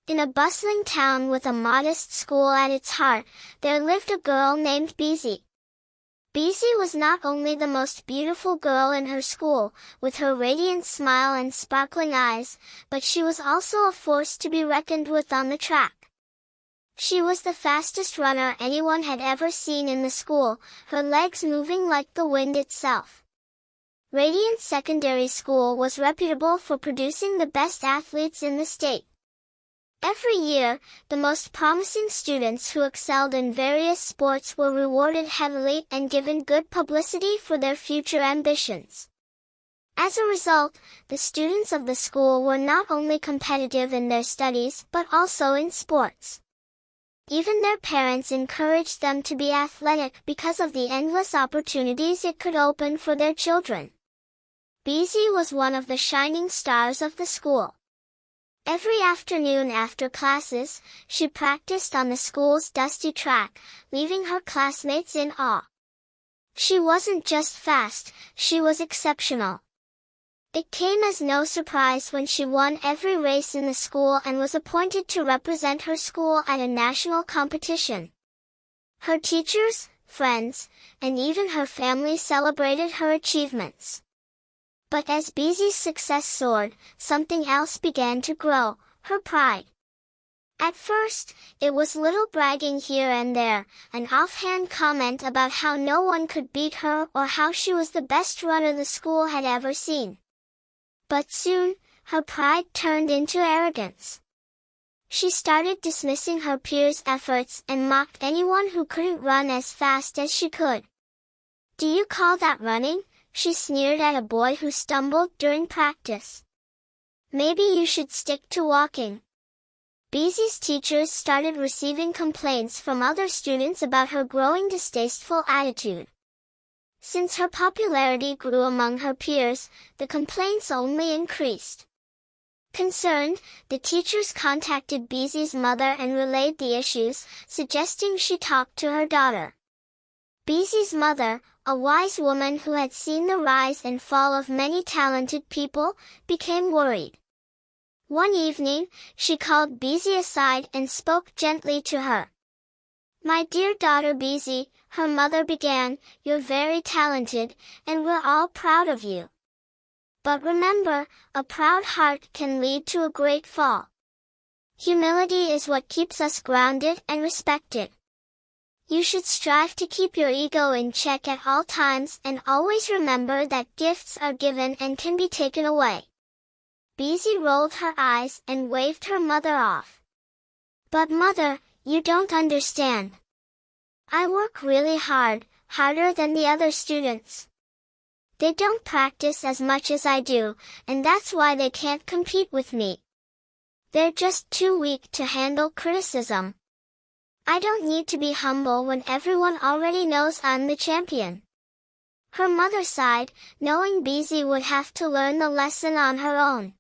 In a bustling town with a modest school at its heart, there lived a girl named BISI. BISI was not only the most beautiful girl in her school, with her radiant smile and sparkling eyes, but she was also a force to be reckoned with on the track. She was the fastest runner anyone had ever seen in the school, her legs moving like the wind itself. Radiant Secondary School was reputable for producing the best athletes in the state. Every year, the most promising students who excelled in various sports were rewarded heavily and given good publicity for their future ambitions. As a result, the students of the school were not only competitive in their studies but also in sports. Even their parents encouraged them to be athletic because of the endless opportunities it could open for their children. BISI was one of the shining stars of the school. Every afternoon after classes, she practiced on the school's dusty track, leaving her classmates in awe. She wasn't just fast, she was exceptional. It came as no surprise when she won every race in the school and was appointed to represent her school at a national competition. Her teachers, friends, and even her family celebrated her achievements. But as BISI's success soared, something else began to grow, her pride. At first, it was little bragging here and there, an offhand comment about how no one could beat her or how she was the best runner the school had ever seen. But soon, her pride turned into arrogance. She started dismissing her peers' efforts and mocked anyone who couldn't run as fast as she could. "Do you call that running?" she sneered at a boy who stumbled during practice. "Maybe you should stick to walking." BISI's teachers started receiving complaints from other students about her growing distasteful attitude. Since her popularity grew among her peers, the complaints only increased. Concerned, the teachers contacted BISI's mother and relayed the issues, suggesting she talk to her daughter. BISI's mother, a wise woman who had seen the rise and fall of many talented people, became worried. One evening, she called BISI aside and spoke gently to her. "My dear daughter BISI," her mother began, "you're very talented, and we're all proud of you. But remember, a proud heart can lead to a great fall. Humility is what keeps us grounded and respected. You should strive to keep your ego in check at all times and always remember that gifts are given and can be taken away." BISI rolled her eyes and waved her mother off. "But mother, you don't understand. I work really hard, harder than the other students. They don't practice as much as I do, and that's why they can't compete with me. They're just too weak to handle criticism. I don't need to be humble when everyone already knows I'm the champion." Her mother sighed, knowing BISI would have to learn the lesson on her own.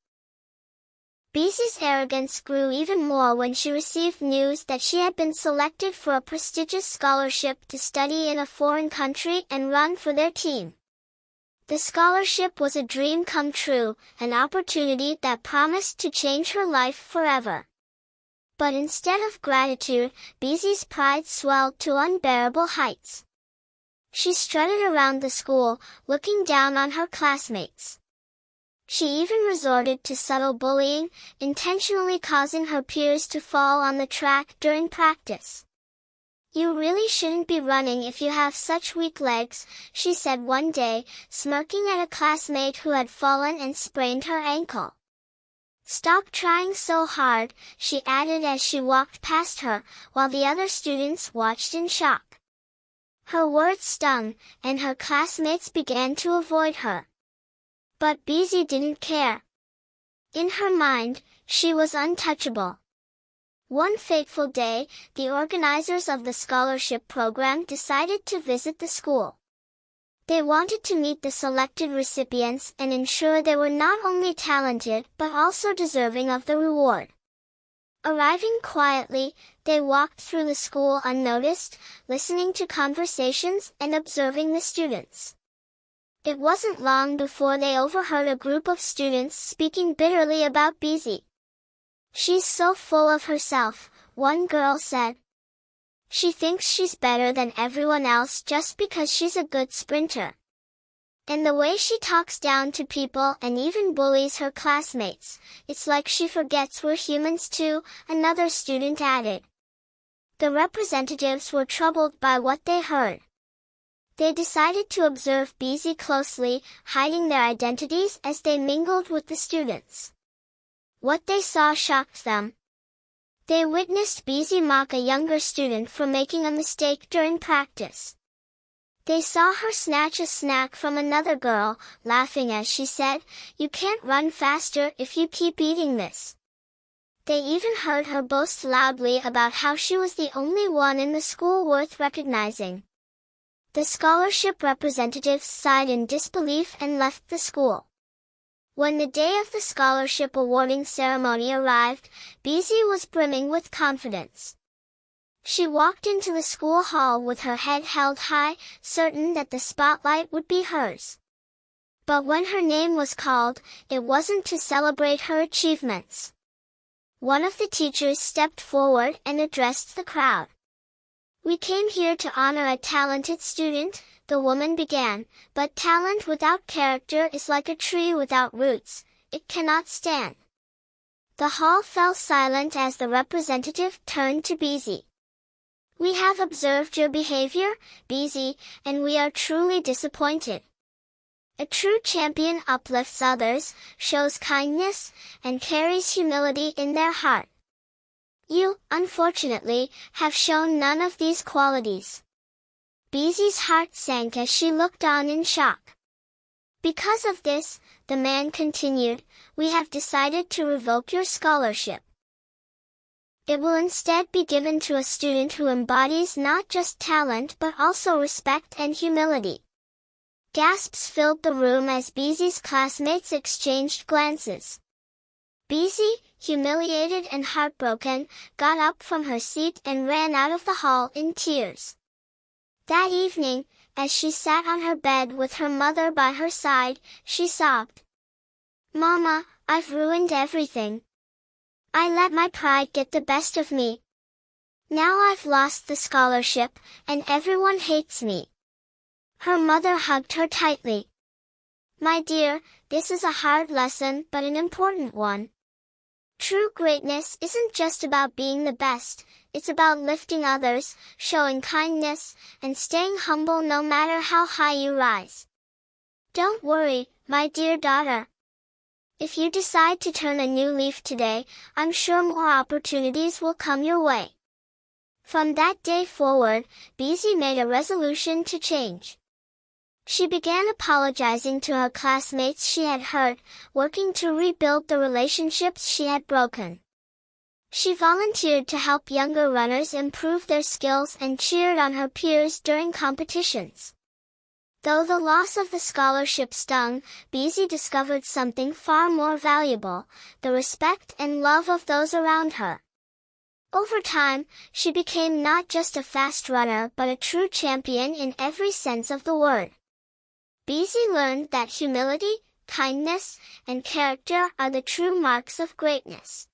BISI's arrogance grew even more when she received news that she had been selected for a prestigious scholarship to study in a foreign country and run for their team. The scholarship was a dream come true, an opportunity that promised to change her life forever. But instead of gratitude, BISI's pride swelled to unbearable heights. She strutted around the school, looking down on her classmates. She even resorted to subtle bullying, intentionally causing her peers to fall on the track during practice. "You really shouldn't be running if you have such weak legs," she said one day, smirking at a classmate who had fallen and sprained her ankle. "Stop trying so hard," she added as she walked past her, while the other students watched in shock. Her words stung, and her classmates began to avoid her. But BISI didn't care. In her mind, she was untouchable. One fateful day, the organizers of the scholarship program decided to visit the school. They wanted to meet the selected recipients and ensure they were not only talented but also deserving of the reward. Arriving quietly, they walked through the school unnoticed, listening to conversations and observing the students. It wasn't long before they overheard a group of students speaking bitterly about BISI. "She's so full of herself," one girl said. "She thinks she's better than everyone else just because she's a good sprinter. And the way she talks down to people and even bullies her classmates, it's like she forgets we're humans too," another student added. The representatives were troubled by what they heard. They decided to observe BISI'S closely, hiding their identities as they mingled with the students. What they saw shocked them. They witnessed BISI'S mock a younger student for making a mistake during practice. They saw her snatch a snack from another girl, laughing as she said, "You can't run faster if you keep eating this." They even heard her boast loudly about how she was the only one in the school worth recognizing. The scholarship representatives sighed in disbelief and left the school. When the day of the scholarship awarding ceremony arrived, BISI was brimming with confidence. She walked into the school hall with her head held high, certain that the spotlight would be hers. But when her name was called, it wasn't to celebrate her achievements. One of the teachers stepped forward and addressed the crowd. "We came here to honor a talented student," the woman began, "but talent without character is like a tree without roots, it cannot stand." The hall fell silent as the representative turned to BISI. "We have observed your behavior, BISI, and we are truly disappointed. A true champion uplifts others, shows kindness, and carries humility in their heart. You, unfortunately, have shown none of these qualities." BISI'S heart sank as she looked on in shock. "Because of this," the man continued, "we have decided to revoke your scholarship. It will instead be given to a student who embodies not just talent but also respect and humility." Gasps filled the room as BISI'S classmates exchanged glances. BISI, humiliated and heartbroken, got up from her seat and ran out of the hall in tears. That evening, as she sat on her bed with her mother by her side, she sobbed. "Mama, I've ruined everything. I let my pride get the best of me. Now I've lost the scholarship, and everyone hates me." Her mother hugged her tightly. "My dear, this is a hard lesson but an important one. True greatness isn't just about being the best, it's about lifting others, showing kindness, and staying humble no matter how high you rise. Don't worry, my dear daughter. If you decide to turn a new leaf today, I'm sure more opportunities will come your way." From that day forward, BISI made a resolution to change. She began apologizing to her classmates she had hurt, working to rebuild the relationships she had broken. She volunteered to help younger runners improve their skills and cheered on her peers during competitions. Though the loss of the scholarship stung, BISI discovered something far more valuable, the respect and love of those around her. Over time, she became not just a fast runner but a true champion in every sense of the word. BISI learned that humility, kindness, and character are the true marks of greatness.